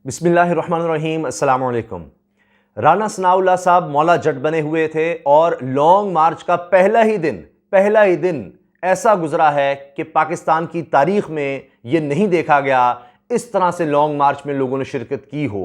बिस्मिल्लाहिर्रहमानिर्रहीम, अस्सलाम वालेकुम। राना सनाउल्लाह साहब मौला जट बने हुए थे और लॉन्ग मार्च का पहला ही दिन ऐसा गुजरा है कि पाकिस्तान की तारीख में यह नहीं देखा गया इस तरह से लॉन्ग मार्च में लोगों ने शिरकत की हो।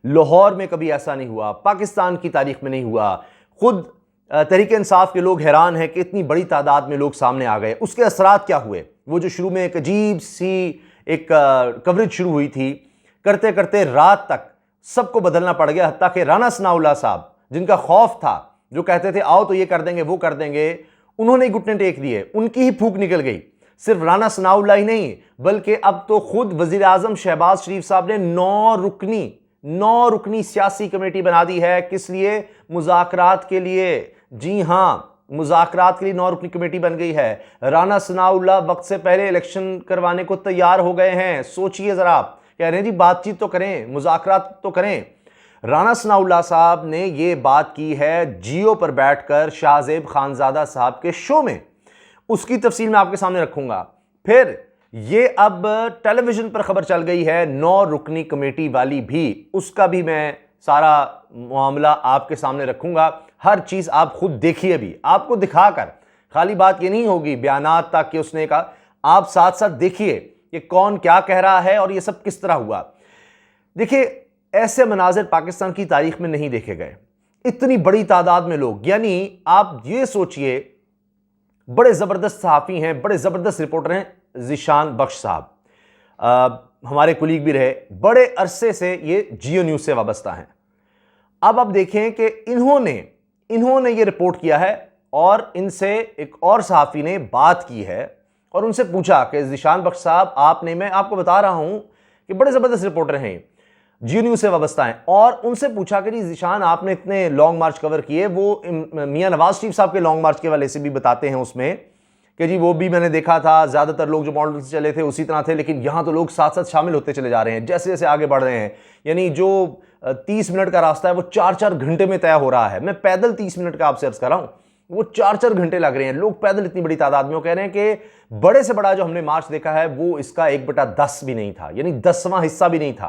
लाहौर में कभी ऐसा नहीं हुआ, पाकिस्तान की तारीख में नहीं हुआ। खुद तहरीक इंसाफ के लोग हैरान हैं कि इतनी बड़ी तादाद में लोग सामने आ गए। उसके असरात क्या हुए? वो जो शुरू में एक अजीब सी एक कवरेज शुरू हुई थी, करते करते रात तक सबको बदलना पड़ गया। हत्ता कि राना सनाउल्लाह साहब, जिनका खौफ था, जो कहते थे आओ तो ये कर देंगे वो कर देंगे, उन्होंने घुटने टेक दिए, उनकी ही फूंक निकल गई। सिर्फ राना सनाउल्लाह ही नहीं, बल्कि अब तो खुद वजीर आजम शहबाज शरीफ साहब ने 9 रुकनी सियासी कमेटी बना दी है। किस लिए? मुज़ाकरात के लिए। जी हां, मुज़ाकरात के लिए 9 रुकनी कमेटी बन गई है। राना सनाउल्लाह वक्त से पहले इलेक्शन करवाने को तैयार हो गए हैं। सोचिए जरा, आप कह रहे हैं जी बातचीत तो करें, मुज़ाकरात तो करें। राना सनाउल्लाह साहब ने यह बात की है जियो पर बैठकर शाहजेब खानजादा साहब के शो में। उसकी तफसील मैं आपके सामने रखूंगा। फिर यह अब टेलीविजन पर खबर चल गई है 9 रुकनी कमेटी वाली भी, उसका भी मैं सारा मामला आपके सामने रखूंगा। हर चीज आप खुद देखिए, भी आपको दिखाकर। खाली बात यह नहीं होगी बयानात तक कि उसने कहा, आप साथ साथ देखिए कि कौन क्या कह रहा है और यह सब किस तरह हुआ। देखिए, ऐसे मनाजिर पाकिस्तान की तारीख में नहीं देखे गए, इतनी बड़ी तादाद में लोग। यानी आप ये सोचिए, बड़े जबरदस्त सहाफी हैं, बड़े जबरदस्त रिपोर्टर हैं ज़ीशान बख्श साहब, हमारे कुलीग भी रहे, बड़े अरसे से ये जियो न्यूज से वाबस्ता हैं। अब आप देखें कि इन्होंने ये रिपोर्ट किया है और इनसे एक और सहाफी ने बात की है और उनसे पूछा कि ज़ीशान बख्श साहब, आपने, मैं आपको बता रहा हूं कि बड़े जबरदस्त रिपोर्टर हैं, जियो न्यूज से वाबस्ता हैं, और उनसे पूछा कि जी ज़ीशान, आपने इतने लॉन्ग मार्च कवर किए, वो मियां नवाज शरीफ साहब के लॉन्ग मार्च के वाले से भी बताते हैं उसमें कि जी वो भी मैंने देखा था, ज्यादातर लोग जो मॉडल से चले थे उसी तरह थे, लेकिन यहां तो लोग साथ साथ शामिल होते चले जा रहे हैं जैसे जैसे आगे बढ़ रहे हैं। यानी जो 30 मिनट का रास्ता है वो 4-4 घंटे में तय हो रहा है। मैं पैदल 30 मिनट का आपसे अर्ज कर रहा हूं, वो 4-4 घंटे लग रहे हैं। लोग पैदल इतनी बड़ी तादाद में, वो कह रहे हैं कि बड़े से बड़ा जो हमने मार्च देखा है वो इसका 1/10 भी नहीं था, यानी 10वां हिस्सा भी नहीं था।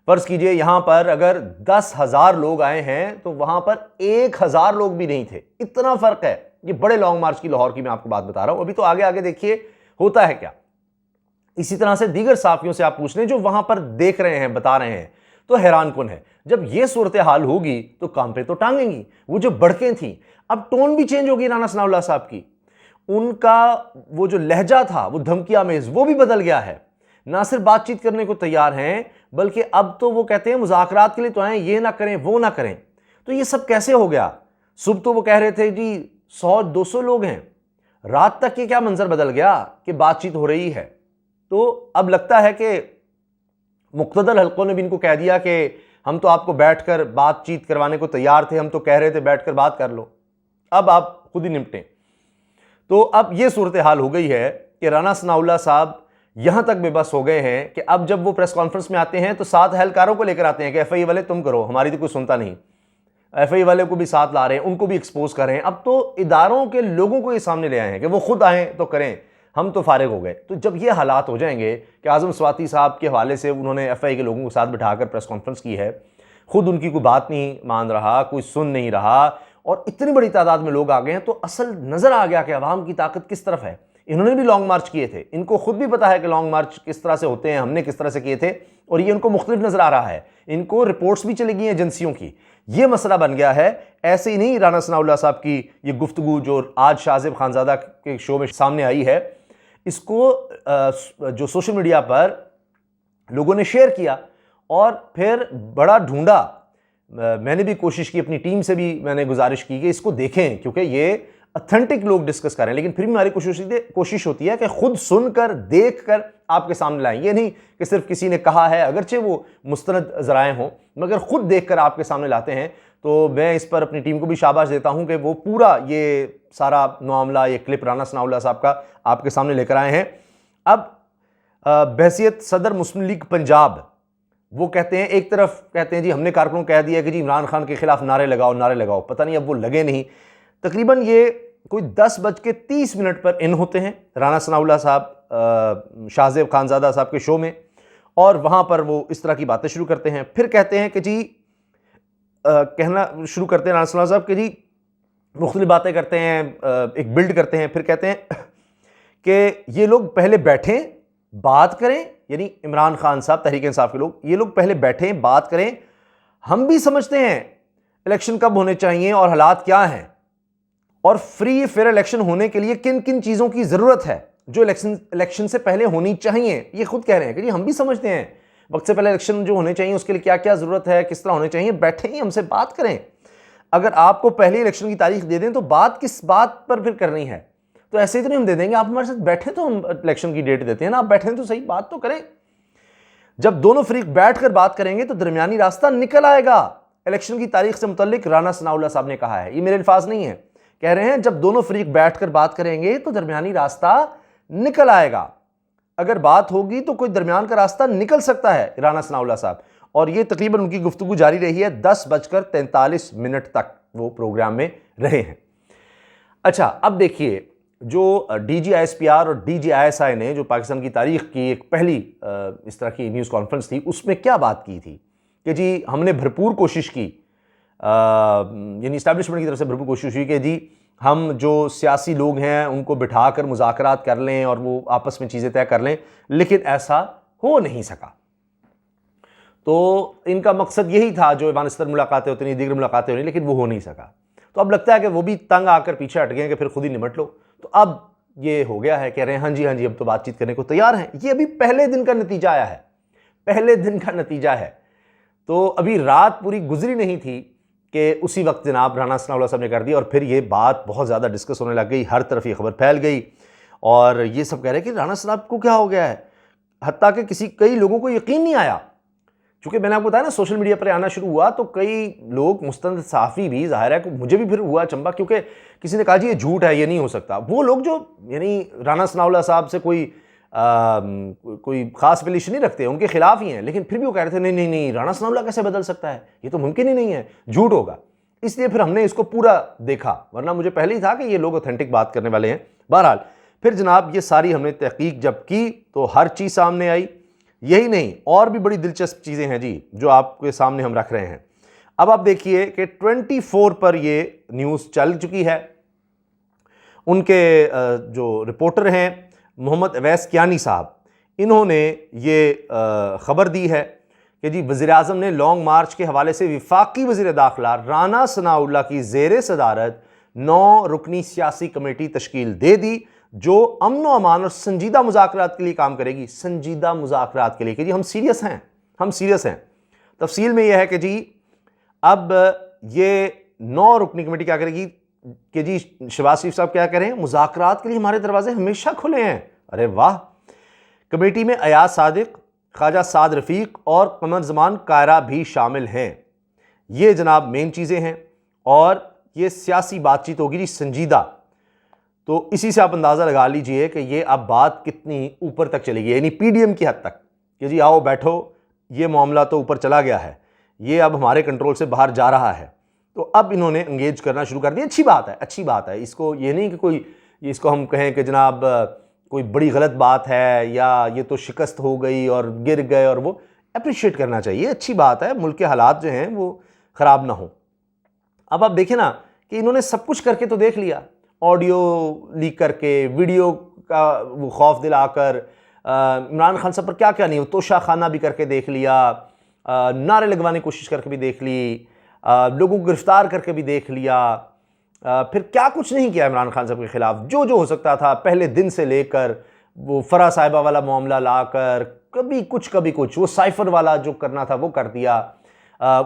फर्ज कीजिए यहां पर अगर 10,000 लोग आए हैं तो वहां पर 1,000 लोग भी नहीं थे। इतना फर्क है। ये बड़े लॉन्ग मार्च की लाहौर की मैं आपको बात बता रहा हूं। अभी तो आगे आगे देखिए होता है क्या। इसी तरह से दीगर साफियों से आप पूछ लें जो वहां पर देख रहे हैं, बता रहे हैं, तो हैरान कुन है। जब ये सूरत हाल होगी तो काम पे तो टांगेंगी। वो जो बड़कें थी, अब टोन भी चेंज होगी राना सनाउल्लाह साहब की। उनका वो जो लहजा था वो धमकिया मेज, वो भी बदल गया है। ना सिर्फ बातचीत करने को तैयार हैं, बल्कि अब तो वो कहते हैं मुज़ाकरात के लिए तो आए, ये ना करें वो ना करें। तो ये सब कैसे हो गया? सुबह तो वो कह रहे थे जी 100-200 लोग हैं, रात तक ये क्या मंजर बदल गया कि बातचीत हो रही है। तो अब लगता है कि मुक़्तदर हल्कों ने भी इनको कह दिया कि हम तो आपको बैठकर बातचीत करवाने को तैयार थे, हम तो कह रहे थे बैठकर बात कर लो, अब आप खुद ही निपटें। तो अब यह सूरत हाल हो गई है कि राना सनाउल्लाह साहब यहां तक बेबस हो गए हैं कि अब जब वो प्रेस कॉन्फ्रेंस में आते हैं तो 7 एहलकारों को लेकर आते हैं कि एफआई वाले तुम करो, हमारी तो कोई सुनता नहीं। एफआई वाले को भी साथ ला रहे हैं, उनको भी एक्सपोज कर रहे हैं। अब तो इदारों के लोगों को ये सामने ले आए हैं कि वो खुद आए तो करें, हम तो फारिग हो गए। तो जब ये हालात हो जाएंगे कि आजम स्वाति साहब के हवाले से उन्होंने एफआई के लोगों को साथ बिठाकर प्रेस कॉन्फ्रेंस की है, खुद उनकी कोई बात नहीं मान रहा, कोई सुन नहीं रहा, और इतनी बड़ी तादाद में लोग आ गए हैं, तो असल नजर आ गया कि अवाम की ताकत किस तरफ है। इन्होंने भी लॉन्ग मार्च किए थे, इनको खुद भी पता है कि लॉन्ग मार्च किस तरह से होते हैं, हमने किस तरह से किए थे, और ये उनको मुख्तलिफ नजर आ रहा है। इनको रिपोर्ट्स भी चली गई एजेंसियों की। ये मसला बन गया है। ऐसे ही नहीं राना सनाउल्लाह साहब की ये गुफ्तगू जो आज शाहजेब खानजादा के शो में सामने आई है, इसको जो सोशल मीडिया पर लोगों ने शेयर किया और फिर बड़ा ढूंढा। मैंने भी कोशिश की, अपनी टीम से भी मैंने गुजारिश की कि इसको देखें, क्योंकि ये ऑथेंटिक लोग डिस्कस करें, लेकिन फिर भी हमारी कोशिश होती है कि खुद सुनकर देखकर आपके सामने लाएं। ये नहीं कि सिर्फ किसी ने कहा है, अगरचे वो मुस्तनद ज़राए हों, मगर खुद देखकर आपके सामने लाते हैं। तो मैं इस पर अपनी टीम को भी शाबाश देता हूं कि वो पूरा ये सारा मामला, ये क्लिप राना सनाउल्लाह साहब का आपके सामने लेकर आए हैं। अब बहसियत सदर मुस्लिम लीग पंजाब, वो कहते हैं, एक तरफ कहते हैं जी हमने कारकुनों को कह दिया कि जी इमरान खान के खिलाफ नारे लगाओ, पता नहीं अब वो लगे नहीं। तकरीबन ये कोई 10:30 पर इन होते हैं राना सनाउल्लाह साहब शाहजेब खानजादा साहब के शो में, और वहां पर वो इस तरह की बातें शुरू करते हैं। फिर कहते हैं कि जी कहना शुरू करते हैं राना सनाउल्लाह साहब कि जी मुख्तलिफ बातें करते हैं, एक बिल्ड करते हैं। फिर कहते हैं कि ये लोग पहले बैठें बात करें, यानी इमरान खान साहब, तहरीक इंसाफ के लोग, ये लोग पहले बैठें बात करें। हम भी समझते हैं इलेक्शन कब होने चाहिए और हालात क्या हैं, और फ्री फेयर इलेक्शन होने के लिए किन किन चीज़ों की ज़रूरत है जो इलेक्शन से पहले होनी चाहिए। ये खुद कह रहे हैं कि जी हम भी समझते हैं वक्त से पहले इलेक्शन जो होने चाहिए उसके लिए क्या क्या ज़रूरत है, किस तरह होने चाहिए। बैठे ही हमसे बात करें। अगर आपको पहले इलेक्शन की तारीख दे दें तो बात किस बात पर फिर करनी है? तो ऐसे ही तो नहीं हम दे देंगे, आप हमारे साथ बैठे तो हम इलेक्शन की डेट देते हैं ना, आप बैठे तो सही, बात तो करें। जब दोनों फरीक बैठकर बात करेंगे तो दरमियानी रास्ता निकल आएगा। इलेक्शन की तारीख से मुतल्लिक राना सनाउल्लाह साहब ने कहा है, ये मेरे अल्फाज नहीं है, कह रहे हैं जब दोनों फरीक बैठकर बात करेंगे तो दरमियानी रास्ता निकल आएगा। अगर बात होगी तो कोई दरमियान का रास्ता निकल सकता है, राना सनाउल्लाह साहब। और ये तकरीबन उनकी गुफ्तगू जारी रही है, 10:43 तक वो प्रोग्राम में रहे हैं। अच्छा, अब देखिए जो DGISPR और DGISI ने जो पाकिस्तान की तारीख की एक पहली इस तरह की न्यूज़ कॉन्फ्रेंस थी, उसमें क्या बात की थी कि जी हमने भरपूर कोशिश की, यानी इस्टेब्लिशमेंट की तरफ से भरपूर कोशिश हुई कि जी हम जो सियासी लोग हैं उनको बिठाकर मुज़ाकरात कर लें और वो आपस में चीज़ें तय कर लें, लेकिन ऐसा हो नहीं सका। तो इनका मकसद यही था, जो अफगानिस्तान मुलाकातें होती नहीं, दीगर मुलाकातें होनी, लेकिन वो हो नहीं सका। तो अब लगता है कि वो भी तंग आकर पीछे हट गए कि फिर खुद ही निमट लो। तो अब ये हो गया है, कह रहे हैं हाँ जी अब तो बातचीत करने को तैयार हैं। ये अभी पहले दिन का नतीजा आया है, पहले दिन का नतीजा है। तो अभी रात पूरी गुजरी नहीं थी कि उसी वक्त जनाब राना सनाउल्लाह साहब ने कर दिया, और फिर ये बात बहुत ज़्यादा डिस्कस होने लग गई, हर तरफ ये खबर फैल गई और ये सब कह रहे हैं कि राना साहब को क्या हो गया है। हत्ता कि कई लोगों को यकीन नहीं आया, क्योंकि मैंने आपको बताया ना सोशल मीडिया पर आना शुरू हुआ तो कई लोग, मुस्तंद सहाफ़ी भी, ज़ाहिर है कि मुझे भी फिर हुआ चंबा, क्योंकि किसी ने कहा जी ये झूठ है, ये नहीं हो सकता। वो लोग जो यानी राना सनाउल्लाह साहब से कोई ख़ास रिलेशन नहीं रखते, उनके खिलाफ ही हैं, लेकिन फिर भी वो कह रहे थे नहीं राना सनाउल्लाह कैसे बदल सकता है, ये तो मुमकिन ही नहीं है, झूठ होगा। इसलिए फिर हमने इसको पूरा देखा, वरना मुझे पहले ही था कि ये लोग ऑथेंटिक बात करने वाले हैं। बहरहाल फिर जनाब ये सारी हमने तहकीक जब की तो हर चीज़ सामने आई। यही नहीं, और भी बड़ी दिलचस्प चीज़ें हैं जी जो आपके सामने हम रख रहे हैं। अब आप देखिए कि 24 पर ये न्यूज़ चल चुकी है। उनके जो रिपोर्टर हैं मोहम्मद अवैस कियानी साहब, इन्होंने ये ख़बर दी है कि जी वज़ीर-ए-आज़म ने लॉन्ग मार्च के हवाले से वफाकी वज़ीर दाखिला राना सनाउल्लाह की ज़ेर सदारत 9 रुकनी सियासी कमेटी तश्कील दे दी, जो अमन व अमान और संजीदा मुज़ाकरात के लिए काम करेगी। संजीदा मुज़ाकरात के लिए कि जी हम सीरियस हैं। तफसील में यह है कि जी अब ये 9 रुकनी कमेटी क्या करेगी कि जी शहबाज शरीफ साहब क्या करें, मुज़ाकरात के लिए हमारे दरवाजे हमेशा खुले हैं। अरे वाह। कमेटी में अयाज सादिक, ख्वाजा साद रफ़ीक और कमर ज़मान कायरा भी शामिल हैं। ये जनाब मेन चीज़ें हैं, और ये सियासी बातचीत होगी जी संजीदा। तो इसी से आप अंदाज़ा लगा लीजिए कि ये अब बात कितनी ऊपर तक चलेगी, यानी PDM की हद तक कि जी आओ बैठो, ये मामला तो ऊपर चला गया है, ये अब हमारे कंट्रोल से बाहर जा रहा है। तो अब इन्होंने इंगेज करना शुरू कर दिया। अच्छी बात है। इसको ये नहीं कि कोई इसको हम कहें कि जनाब कोई बड़ी गलत बात है या ये तो शिकस्त हो गई और गिर गए, और वो अप्रिशिएट करना चाहिए, अच्छी बात है, मुल्क के हालात जो हैं वो ख़राब ना हो। अब आप देखें ना कि इन्होंने सब कुछ करके तो देख लिया, ऑडियो लीक करके, वीडियो का वो खौफ दिलाकर, इमरान खान साहब पर क्या क्या नहीं, तोशा खाना भी करके देख लिया, नारे लगवाने की कोशिश करके भी देख ली, लोगों को गिरफ्तार करके भी देख लिया, फिर क्या कुछ नहीं किया इमरान खान साहब के खिलाफ, जो जो हो सकता था पहले दिन से लेकर, वो फरा साहिबा वाला मामला लाकर कभी कुछ, वो साइफर वाला जो करना था वो कर दिया,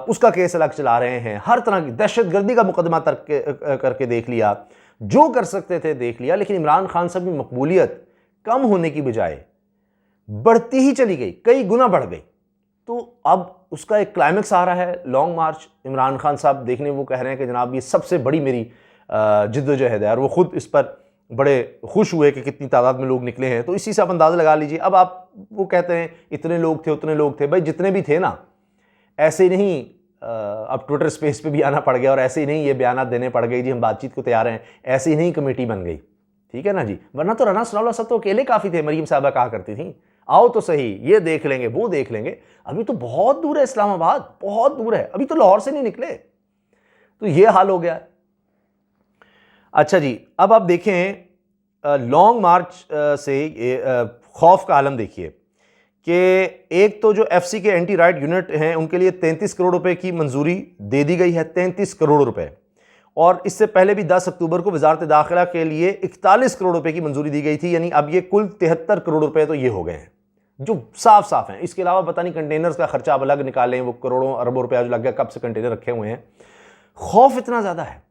उसका केस अलग चला रहे हैं, हर तरह की दहशतगर्दी का मुकदमा करके देख लिया, जो कर सकते थे देख लिया। लेकिन इमरान खान साहब की मकबूलियत कम होने की बजाय बढ़ती ही चली गई, कई गुना बढ़ गई। तो अब उसका एक क्लाइमेक्स आ रहा है, लॉन्ग मार्च। इमरान खान साहब देखने वो कह रहे हैं कि जनाब ये सबसे बड़ी मेरी जिद्दोजहद है, और वो खुद इस पर बड़े खुश हुए कि कितनी तादाद में लोग निकले हैं। तो इसी से आप अंदाज़ा लगा लीजिए। अब आप वो कहते हैं इतने लोग थे उतने लोग थे, भाई जितने भी थे ना, ऐसे ही नहीं अब ट्विटर स्पेस पे भी आना पड़ गया, और ऐसे ही नहीं ये बयान देने पड़ गए जी हम बातचीत को तैयार हैं, ऐसे ही नहीं कमेटी बन गई, ठीक है ना जी। वरना तो राना सनाउल्लाह साहब तो अकेले काफ़ी थे, मरीम साहबा कहा करती थी। आओ तो सही, ये देख लेंगे, वो देख लेंगे। अभी तो बहुत दूर है इस्लामाबाद, बहुत दूर है, अभी तो लाहौर से नहीं निकले। तो ये हाल हो गया है। अच्छा जी, अब आप देखें लॉन्ग मार्च से खौफ का आलम देखिए कि एक तो जो एफसी के एंटी राइट यूनिट हैं उनके लिए 33 करोड़ रुपए की मंजूरी दे दी गई है, 33 करोड़ रुपए। और इससे पहले भी 10 अक्टूबर को वजारत दाखिला के लिए 41 करोड़ रुपए की मंजूरी दी गई थी, यानी अब ये कुल 73 करोड़ रुपए तो ये हो गए हैं जो साफ साफ हैं। इसके अलावा पता नहीं कंटेनर्स का खर्चा अब अलग निकालें, वो करोड़ों अरबों रुपया जो लग गया, कब से कंटेनर रखे हुए हैं। खौफ इतना ज़्यादा है,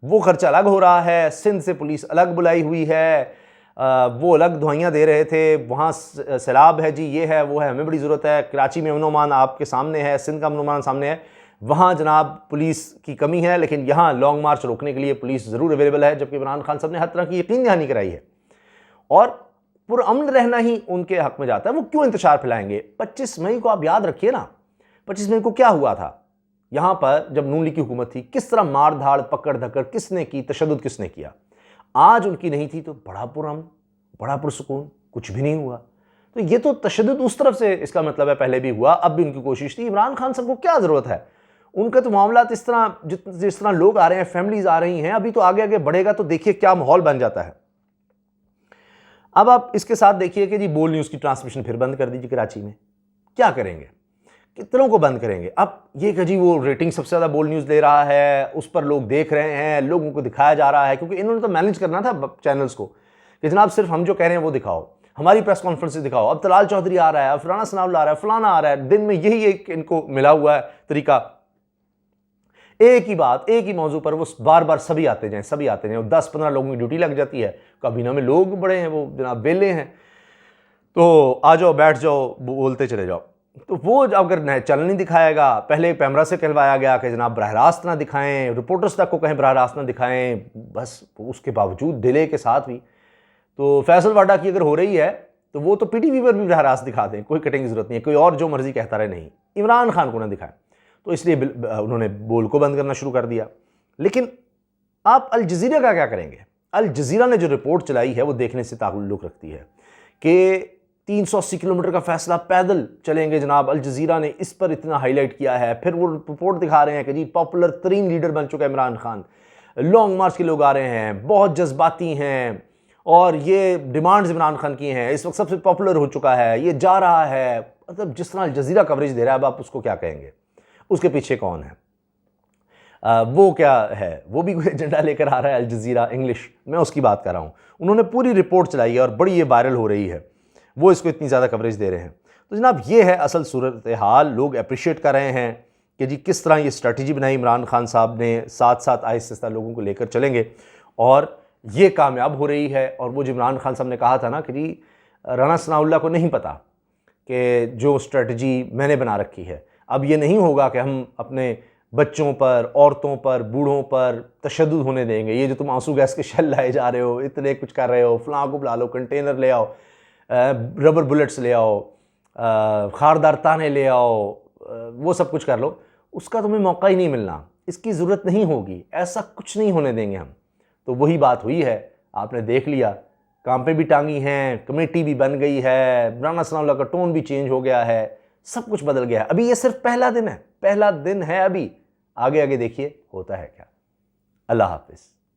वो खर्चा अलग हो रहा है। सिंध से पुलिस अलग बुलाई हुई है, वो अलग दुआइयाँ दे रहे थे, वहाँ सैलाब है जी, ये है वो है, हमें बड़ी ज़रूरत है। कराची में अमन-ओ-अमान आपके सामने है, सिंध का अमन-ओ-अमान सामने है, वहाँ जनाब पुलिस की कमी है। लेकिन यहाँ लॉन्ग मार्च रोकने के लिए पुलिस ज़रूर अवेलेबल है, जबकि इमरान खान साहब ने हर तरह की यकीन दहानी कराई है और पुरअमन रहना ही उनके हक में जाता है। वो क्यों इंतशार फैलाएंगे? 25 मई को आप याद रखिए ना, 25 मई को क्या हुआ था यहाँ पर जब नून लीग की हुकूमत थी, किस तरह मार धाड़ पकड़ धकड़ किसने की, तशद्दुद किसने किया। आज उनकी नहीं थी तो बड़ा पुरअमन, बड़ा पुरसुकून, कुछ भी नहीं हुआ। तो ये तो तशद्दुद उस तरफ से इसका मतलब है पहले भी हुआ, अब भी उनकी कोशिश थी। इमरान खान साहब को क्या ज़रूरत है? उनका तो मामला इस तरह, जिस तरह लोग आ रहे हैं, फैमिलीज आ रही हैं, अभी तो आगे आगे बढ़ेगा तो देखिए क्या माहौल बन जाता है। अब आप इसके साथ देखिए कि जी बोल न्यूज़ की ट्रांसमिशन फिर बंद कर दीजिए कराची में। क्या करेंगे? कितनों को बंद करेंगे? अब ये कि जी वो रेटिंग सबसे ज़्यादा बोल न्यूज़ ले रहा है, उस पर लोग देख रहे हैं, लोगों को दिखाया जा रहा है, क्योंकि इन्होंने तो मैनेज करना था चैनल्स को कि जनाब सिर्फ हम जो कह रहे हैं वो दिखाओ, हमारी प्रेस कॉन्फ्रेंस दिखाओ। अब तलाल चौधरी आ रहा है, अब राना सनाउल्लाह आ रहा है, फलाना आ रहा है, दिन में यही एक इनको मिला हुआ है तरीका, एक ही बात, एक ही मौजू पर वो बार बार सभी आते जाएं, सभी आते जाएं। 10-15 लोगों की ड्यूटी लग जाती है। काबीना में लोग बड़े हैं, वो जनाब बेले हैं, तो आ जाओ बैठ जाओ, बोलते चले जाओ। तो वो अगर चैनल नहीं दिखाएगा, पहले पैमरा से कहलवाया गया कि जनाब बराह रास्त ना दिखाएं, रिपोर्टर्स तक को कहें बराह रास्त ना दिखाएं, बस उसके बावजूद डिले के साथ भी। तो फैसल वाडा की अगर हो रही है तो वो तो पीटीवी पर भी बराह रास्त दिखा दें, कोई कटिंग की जरूरत नहीं है, कोई और जो मर्जी कहता रहे, नहीं, इमरान खान को ना दिखाएं। तो इसलिए उन्होंने बोल को बंद करना शुरू कर दिया। लेकिन आप अल जज़ीरा का क्या करेंगे? अल जज़ीरा ने जो रिपोर्ट चलाई है वो देखने से ताल्लुक़ रखती है कि 380 किलोमीटर का फैसला पैदल चलेंगे जनाब। अल जज़ीरा ने इस पर इतना हाईलाइट किया है। फिर वो रिपोर्ट दिखा रहे हैं कि जी पॉपुलर तरीन लीडर बन चुका है इमरान खान, लॉन्ग मार्च के लोग आ रहे हैं, बहुत जज्बाती हैं और ये डिमांड्स इमरान खान की हैं, इस वक्त सबसे पॉपुलर हो चुका है, ये जा रहा है। मतलब जिस तरह अल जज़ीरा कवरेज दे रहा है, अब आप उसको क्या कहेंगे? उसके पीछे कौन है? वो क्या है? वो भी कोई एजेंडा लेकर आ रहा है अल जज़ीरा इंग्लिश, मैं उसकी बात कर रहा हूँ। उन्होंने पूरी रिपोर्ट चलाई है और बड़ी ये वायरल हो रही है, वो इसको इतनी ज़्यादा कवरेज दे रहे हैं। तो जनाब ये है असल सूरत हाल। लोग अप्रिशिएट कर रहे हैं कि जी किस तरह ये स्ट्रैटेजी बनाई इमरान खान साहब ने, साथ साथ आहिस्ता लोगों को लेकर चलेंगे और ये कामयाब हो रही है। और वो जो इमरान खान साहब ने कहा था ना कि जी राना सनाउल्लाह को नहीं पता कि जो स्ट्रैटेजी मैंने बना रखी है, अब ये नहीं होगा कि हम अपने बच्चों पर, औरतों पर, बूढ़ों पर तशद्दुद होने देंगे। ये जो तुम आंसू गैस के शेल लाए जा रहे हो, इतने कुछ कर रहे हो, फलां को बुला लो, कंटेनर ले आओ, रबर बुलेट्स ले आओ, खारदार ताने ले आओ, वो सब कुछ कर लो, उसका तुम्हें मौका ही नहीं मिलना, इसकी ज़रूरत नहीं होगी, ऐसा कुछ नहीं होने देंगे हम। तो वही बात हुई है, आपने देख लिया, काम पे भी टांगी हैं, कमेटी भी बन गई है, राना सनाउल्लाह का टोन भी चेंज हो गया है, सब कुछ बदल गया है। अभी ये सिर्फ पहला दिन है, पहला दिन है। अभी आगे आगे देखिए होता है क्या। अल्लाह हाफिज़।